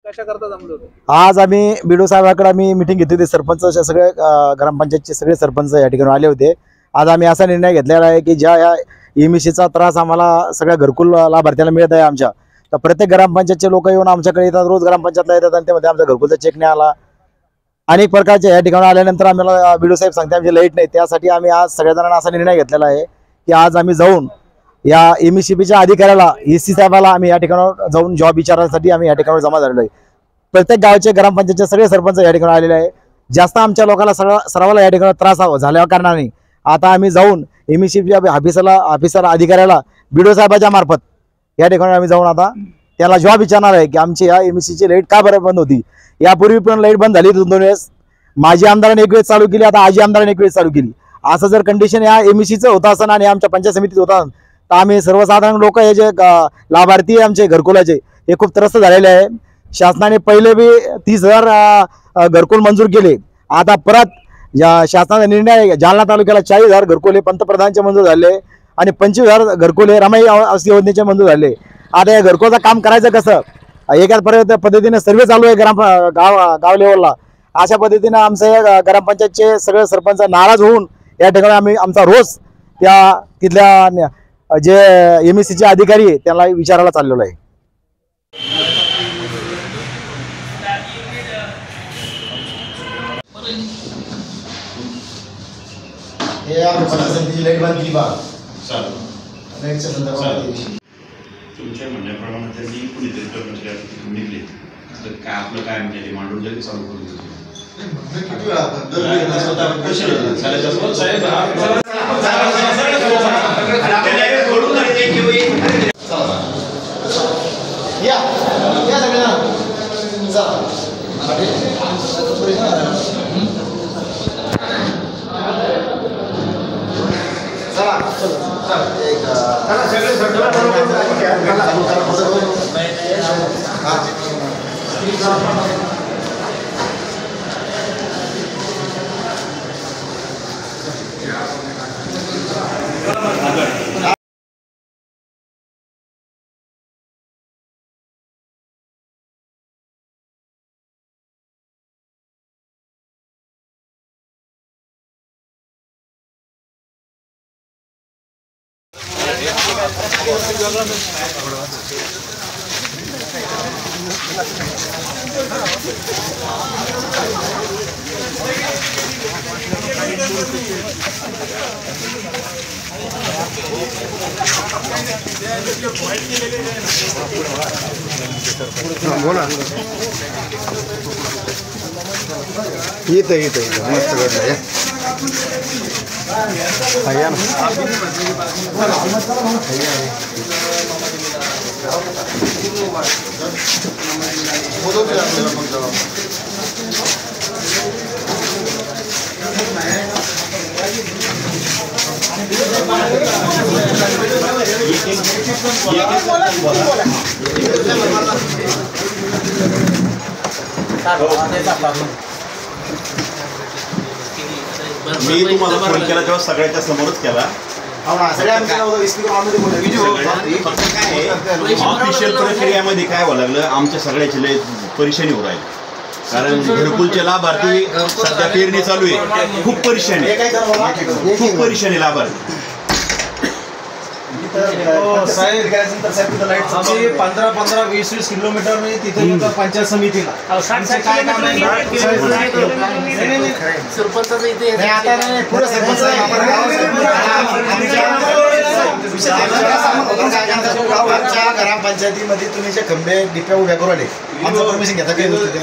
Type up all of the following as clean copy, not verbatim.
कशा करता जमले होते? आज आम्ही बीडो साहेबांकडे आम्ही मिटिंग घेतली होती। सरपंच सगळे ग्रामपंचायतचे सगळे सरपंच या ठिकाणी आले होते। आज आम्ही असा निर्णय घेतलेला आहे की ज्या या एमईसीचा त्रास आम्हाला सगळ्या घरकुल लाभार्थ्याला मिळत आहे आमच्या, तर प्रत्येक ग्रामपंचायतचे लोक येऊन आमच्याकडे येतात, रोज ग्रामपंचायतला येतात आणि त्यामध्ये आमचा घरकुलचा चेक नाही आला, अनेक प्रकारचे या ठिकाणी आल्यानंतर आम्हाला बीडो साहेब सांगते आमची लाईट नाही। त्यासाठी आम्ही आज सगळ्या जणांना असा निर्णय घेतलेला आहे की आज आम्ही जाऊन या एमईसीबीच्या अधिकाऱ्याला एसी साहेबाला आम्ही या ठिकाणावर जाऊन जॉब विचारण्यासाठी आम्ही या ठिकाणावर जमा झालेलो आहे। प्रत्येक गावचे ग्रामपंचायतचे सगळे सरपंच या ठिकाणी आलेले आहे। जास्त आमच्या लोकांना सर्वाला या ठिकाणी त्रास झाल्या कारणाने आता आम्ही जाऊन एमईसीबीच्या ऑफिसर अधिकाऱ्याला बीडो साहेबाच्या मार्फत या ठिकाणी आम्ही जाऊन आता त्याला जॉब विचारणार आहे की आमची या एमईसीची लाईट का बरं बंद होती। यापूर्वी पण लाईट बंद झाली 2 वेळेस, माजी आमदारांनी 1 वेळेस चालू केली, आता आजी आमदारांनी 1 वेळेस चालू केली। असं जर कंडिशन या एमईसीचं होतं असं आणि आमच्या पंचायत समितीत होतं तर आम्ही सर्वसाधारण लोक हे जे लाभार्थी आमचे घरकुलाचे हे खूप त्रस्त झालेले आहे। शासनाने पहिले बी 30,000 घरकुल मंजूर केले, आता परत या शासनाचा निर्णय जालना तालुक्याला 40,000 घरकुल पंतप्रधानचे मंजूर झाले आणि 25,000 घरकुल रमाई आवास योजनेचे मंजूर झाले। आता या घरकुलचं काम करायचं कसं, एकाच पद्धतीने सर्वे चालू आहे गाव लेवलला। अशा पद्धतीने आमचे ग्रामपंचायतचे सगळे सरपंच नाराज होऊन या ठिकाणी आम्ही आमचा रोज त्या तिथल्या जे एमईसीचे अधिकारी आहे त्यांना विचारायला चाललेलो आहे। हे आपण लाईट बंद केली बा लाईटच्या संदर्भात तुमच्या म्हणण्याप्रमाणे त्यांनी कुणीतरी कर्मचारी निघले तर काय आपलं काय म्हणजे मांडून जरी चालू करून किती वेळा बोला येतं मस्त घडलं या ना मी तुम्हाला फोन केला तेव्हा सगळ्याच्या समोरच केला। ऑफिशियल प्रक्रियामध्ये काय व्हायला लागलं, आमच्या सगळ्याची लय परेशानी होऊ राहिली, कारण घरकुलचे लाभार्थी सध्या पेरणी चालू आहे, खूप परेशानी लाभार्थी। साहेब आम्ही 15-20 किलोमीटर में तिथे येतो पंचायत समितीला। काय काम आहे सरपंचाचं इथे आता नाही पुढे सरपंच आमच्या ग्रामपंचायतीमध्ये तुम्ही जे खंबे डिप्या उभ्या करू आले आमचं परमिशन घेता काही गोष्टी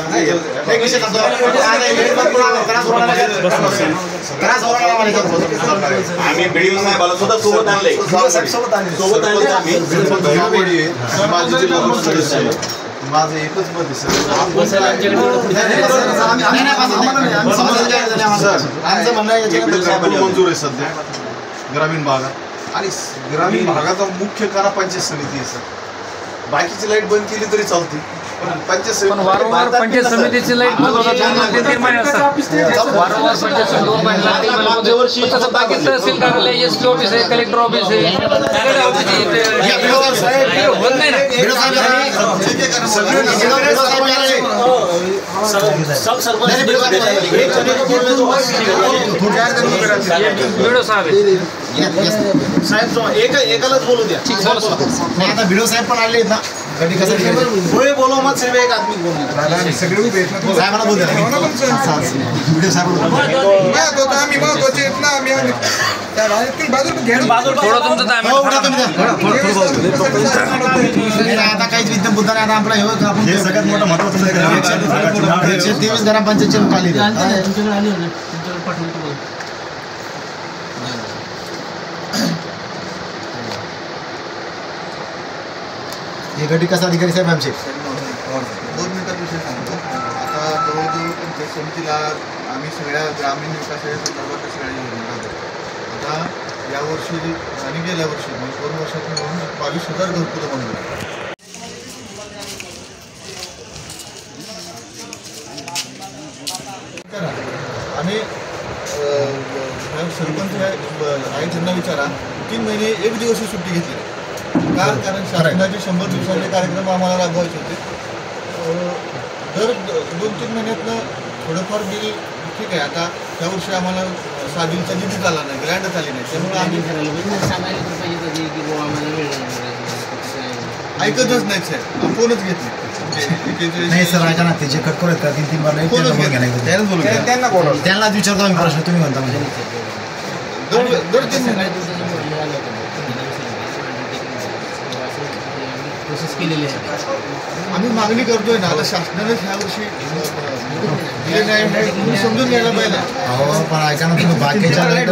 आम्ही बीडीओ साहेबाला सुद्धा सोबत आणले माझं एकच मत आहे सर, आमचं म्हणणं आहे मंजूर आहे सध्या ग्रामीण भागात आणि ग्रामीण भागाचा मुख्य कारा पंचायत समिती आहे सर। बाकीची लाईट बंद केली तरी चालते पण पंचायत समिती वारंवार पंचायत समितीची लाईट बंद होतात, 2-3 महिने असतात वारंवार पंचायत समिती 2 महिने तसं बाकी तहसील कार्यालय एसपी ऑफिस आहे, कलेक्टर ऑफिस आहे, होत नाही ना। एकालाच बोलू द्या. नाही आता व्हिडिओ साहेब पण आले आहेत ना गडी कसं बोलो मत सिर्फ एक आदमी बोलू साहेबांना बोलू द्या व्हिडिओ साहेब आता काहीच विद्यम बुद्धा नाही. आता आपला हे सगळ्यात मोठं महत्वाचं 123 ग्रामपंचायतचे लोक आले. हे गट विकास अधिकारी साहेब आमचे 2 मिनिटात विषय सांगतो. आता जवळजवळ तुमच्या समितीला आम्ही सगळ्या ग्रामीण विकासाच्या संदर्भात सगळ्या योजना करतो. आता यावर्षी आणि गेल्या वर्षी म्हणजे 2 वर्षात मिळून 22,000 घरकुलं बनवली. आणि सरपंच आहे त्यांना विचारा 3 महिने 1 दिवसही सुट्टी घेतली का? कारण शासनाचे 100 दिवसाचे कार्यक्रम आम्हाला राबवायचे होते. दर 2-3 महिन्यातनं थोडंफार बिल ठीक आहे. आता त्या वर्षी आम्हाला 6 दिवसाचा निधी झाला नाही, ग्रँड झाली नाही, त्यामुळे आम्ही ऐकतच नाही साहेब. फोनच घेत नाही सर. ऐका ना ते जे कट करत 3-3 बार त्यांनाच विचारतो आम्ही प्रश्न. तुम्ही म्हणता म्हणजे दर 3 महिने प्रोसेस केलेली आहे. आम्ही मागणी करतोय ना. आता शासनानेच ह्या वर्षी दिले नाही, तुम्ही समजून घ्यायला पाहिजे. हो पण ऐका ना तुम्ही बाकीच्या कारण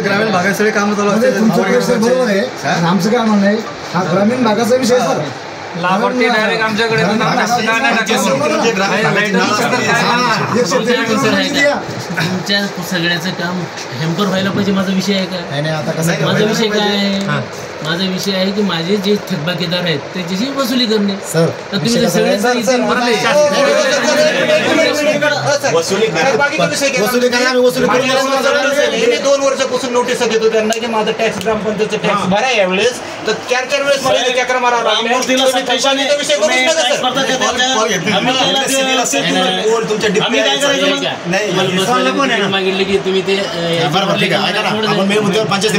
ग्रामीण भागात सगळे काम चालू बरोबर आहे. आमचं काय म्हणणं आहे हा ग्रामीण भागाचा विषय सर. लाभार्थी डायरेक्ट आमच्याकडे तुमच्या सगळ्याचं काम हेम्पर व्हायला पाहिजे. माझा विषय आहे का? नाही आता कसं माझा विषय काय आहे? माझा विषय आहे की माझे जे थकबाकीदार आहेत त्याच्याशी वसुली करणे. सर तर तुम्ही जर सगळे वसुली करा. आम्ही वसुली करून 2 वर्षापासून नोटीस देतो त्यांना की माझं टॅक्स ग्रामपंचायतचं टॅक्स भरा यावेळेस. तर 4 वेळेस मला चक्र मारावं लागलं. मागितले की तुम्ही ते बरोबर ठीक आहे. ऐका ना आपण मेन मुद्द्यावर पंचायत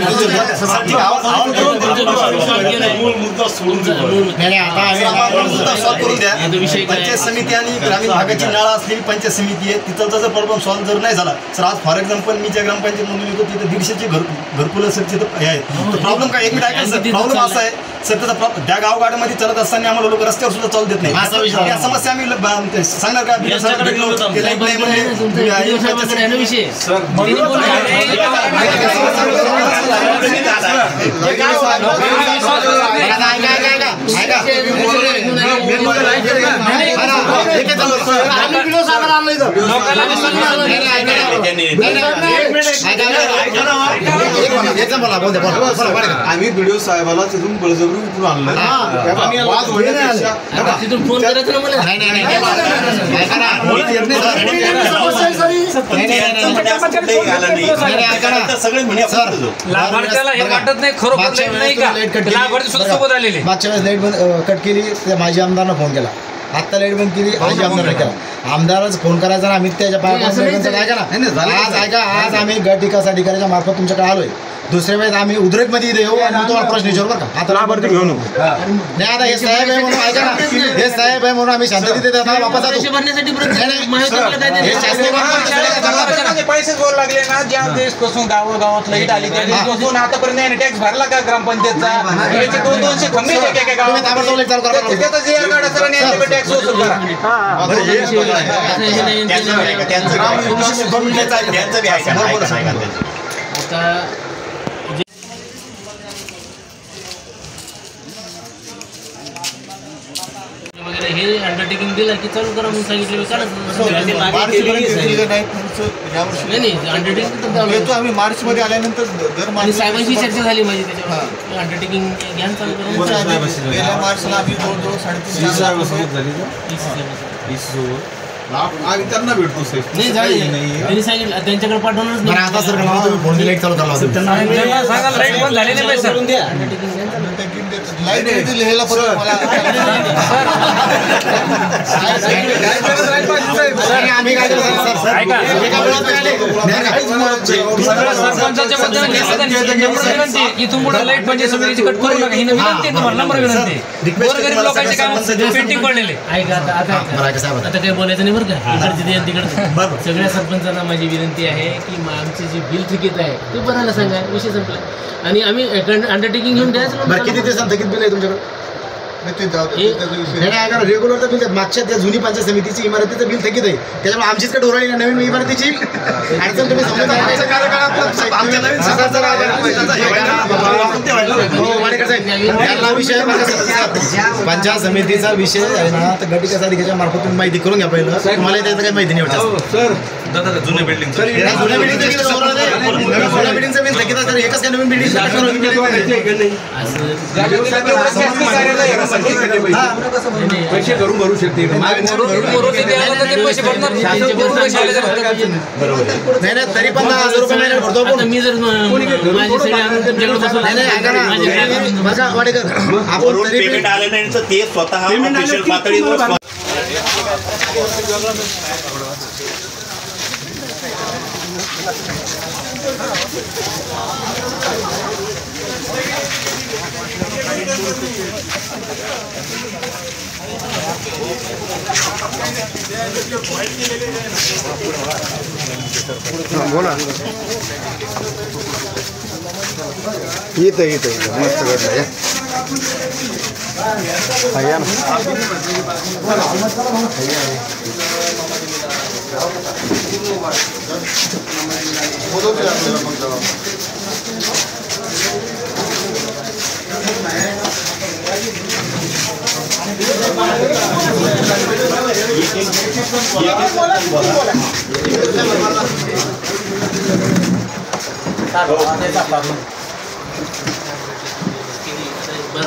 विषय पंचायत समिती आणि ग्रामीण भागाची नाळा असलेली पंचायत समिती आहे. तिथलचा जर प्रॉब्लेम सॉल्व्ह जर नाही झाला तर आज फॉर एक्झाम्पल मी ज्या ग्रामपंचायत म्हणून येतो तिथे 150चे घरकुलं सर तिथं हे आहेत. तर प्रॉब्लेम काय? एक मिनिट ऐका सर. प्रॉब्लेम असा आहे सर त्याचा त्या गावगाड्यामध्ये चालत असताना आम्हाला लोक रस्त्यावर सुद्धा चालू देत नाही. या समस्या आम्ही सांगणार का? आम्ही बीडीओ साहेबाला तिथून बळजबरी उठून आणलं. तिथून फोन करायचं ना मला. लाभार्थ्याला हे वाटत नाही खरोखर नाही का? लाभार्थी सुद्धा सोबत आलेले. मागच्या वेळेस लाईट बंद कट केली त्या माजी आमदारनं फोन केला. आत्ता लाईट बंद केली माजी आमदारनं केला. आमदारच फोन करायचा ना आम्ही त्याच्या ऐका ना. आज ऐका आज आम्ही गट विकास अधिकाऱ्याच्या मार्फत तुमच्याकडे आलोय. दुसऱ्या वेळेस आम्ही उद्रेकमध्ये येऊ आणि तुम्हाला प्रश्न विचारू बरं का? आता लाभार्थी घेऊ नको. नाही आता हे साहेब आहे म्हणून ऐका ना. हे साहेब आहे म्हणून आम्ही शांततेत वापस पैसे भरण्यासाठी पैसेच बोल लागले ना. ज्या दिवसपासून गावात लाईट आली त्या दिवसपासून आतापर्यंत टॅक्स भरला का ग्रामपंचायतचा? याचे 200 खंबे त्याचा जे आर काढा सर आणि टॅक्स वसूल करा. वगैरे हे अंडरटेकिंग दिलं की चालू करा म्हणून सांगितलं. नाही अंडरटेकिंग आम्ही मार्च मध्ये आल्यानंतर दर साहेबांची चर्चा झाली माझी त्याच्यावर. अंडरटेकिंग घ्या चालू करून. गेल्या मार्चला आम्ही जवळजवळ 3.5 आम्ही त्यांना भेटतो साहेब. नाही झालं त्यांनी सांगितलं त्यांच्याकडे पाठवणारच बरं आता सर मला तुम्ही फोन लाईट चालू करा त्यांना सांगा लाईट बंद झाली नाही सर. लाईट लिहायला परत मला आम्ही काय करतो ऐका सगळ्या सरपंचाच्या विनंती इथून पुढे लाईट पंचायत समितीची कट करू नका. ही विनंती तुम्हाला नम्र विनंती. गोरगरीब लोकांचे काम पेंटिंग पडलेले. ऐका आता काही बोलायचं नाही बरं का. इकडचे तिकडे सगळ्या सरपंचांना माझी विनंती आहे की आमचे जे बिल थकीत आहे ते भरायला सांगा. विषय संपला. आणि आम्ही अंडरटेकिंग घेऊन द्यायचं. किती दिवसांत थकीत बिल आहे तुमच्याकडे? रेग्युलर तर बिल मागच्या त्या जुनी पंचायत समितीची इमारतीचं बिल थकीत आहे. त्याच्यामुळे आमचीच कडे उरली नवीन इमारतीची अडचण तुम्ही समजून विषय पंचायत समितीचा विषय आहे ना तर गट विकास अधिकाऱ्याच्या मार्फत तुम्ही माहिती करून घ्या पहिलं. तुम्हाला त्याचं काही माहिती नाही. जुन्या बिल्डिंग जुन्या बिल्डिंगचं बिल थकीत आहे. एकच काय नवीन बिल्डिंग पैसे करून भरू शकते. नाही तरी पण 10,000 रुपये महिन्यात भरतो आपण. मी जर माझी सगळी आणून आपण तरी पेमेंट आलं नाही तर ते स्वतः ऑफिशियल पातळीवर बोला इथं मस्त घडलं या ना.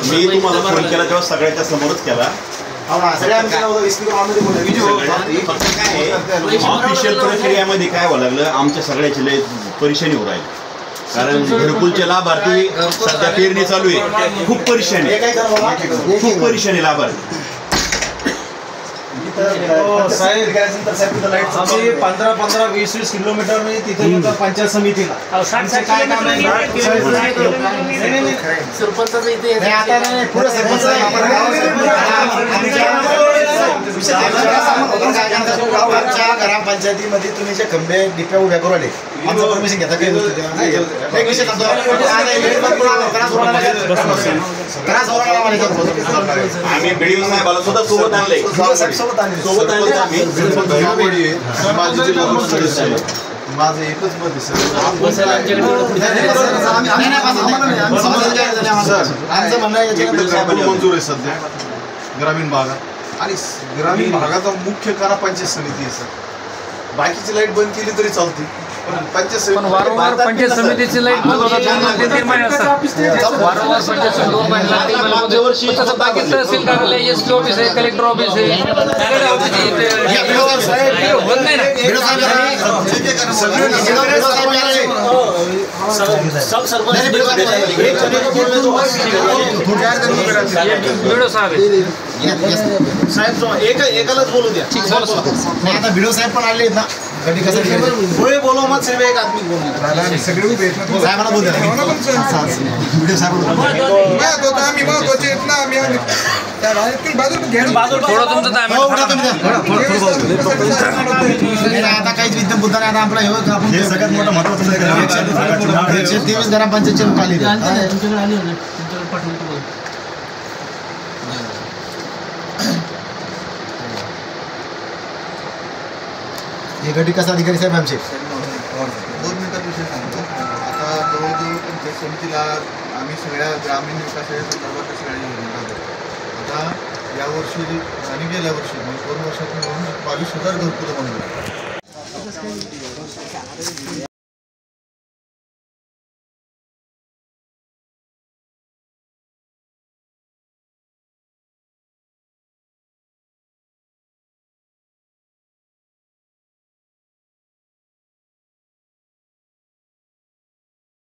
मी तुम्हाला फोन केला तेव्हा सगळ्याच्या समोरच केला. ऑफिशियल प्रक्रियामध्ये काय व्हावं लागलं आमच्या सगळ्याची लय परेशानी होऊ राहिली. कारण घरकुलचे लाभार्थी सध्या पेरणी चालू आहे. खूप परेशानी लाभार्थी. साहेब आम्ही 15-20 किलोमीटर तिथे येतो पंचायत समितीला. काय काम सरपंचाचं इथे ग्रामपंचायतीमध्ये तुम्ही जे खंबे डिप्या उभ्या करू आले आमचं परमिशन घेता काही गोष्टी आम्ही बीडीओ साहेबाला सुद्धा सोबत आणले. माझं एकच मत आहे सर. आमचं म्हणणं आहे मंजूर आहे सध्या ग्रामीण भागात. आणि ग्रामीण भागाचा मुख्य कारा पंचायत समिती आहे सर. बाकीची लाईट बंद केली तरी चालते पण वारंवार पंचायत समितीची लाईट बंद होतात. 2-3 महिने असतात. वारंवार पंचायत समिती 2 महिने तसं बाकी तहसील कार्यालय एसटी ऑफिस आहे कलेक्टर ऑफिस आहे होत नाही ना. व्हिडिओ साहेब एकालाच बोलू द्या. आता व्हिडिओ साहेब पण आले ना कधी कसं बोलो मत सिर्फ एक आदमी बोलणार सगळे साहेबांना बोलतो व्हिडिओ साहेब थोडं तुमचं आता काहीच विद्या बुद्धा नाही. आता आपला हे सगळ्यात मोठं महत्वाचं 123 ग्रामपंचायतचे लोक आले. तुमच्याकडे आली होती तुमच्याकडे पाठवतो. हे गट विकास अधिकारी साहेब आमचे 2 मिनिटात विषय सांगतो. आता जवळजवळ पंचायत समितीला आम्ही सगळ्या ग्रामीण विकासाच्या संदर्भात सगळ्या योजना राबवतो. आता यावर्षी आणि गेल्या वर्षी म्हणजे 2 वर्षात मिळून 22,000 घरकुलं बनवली.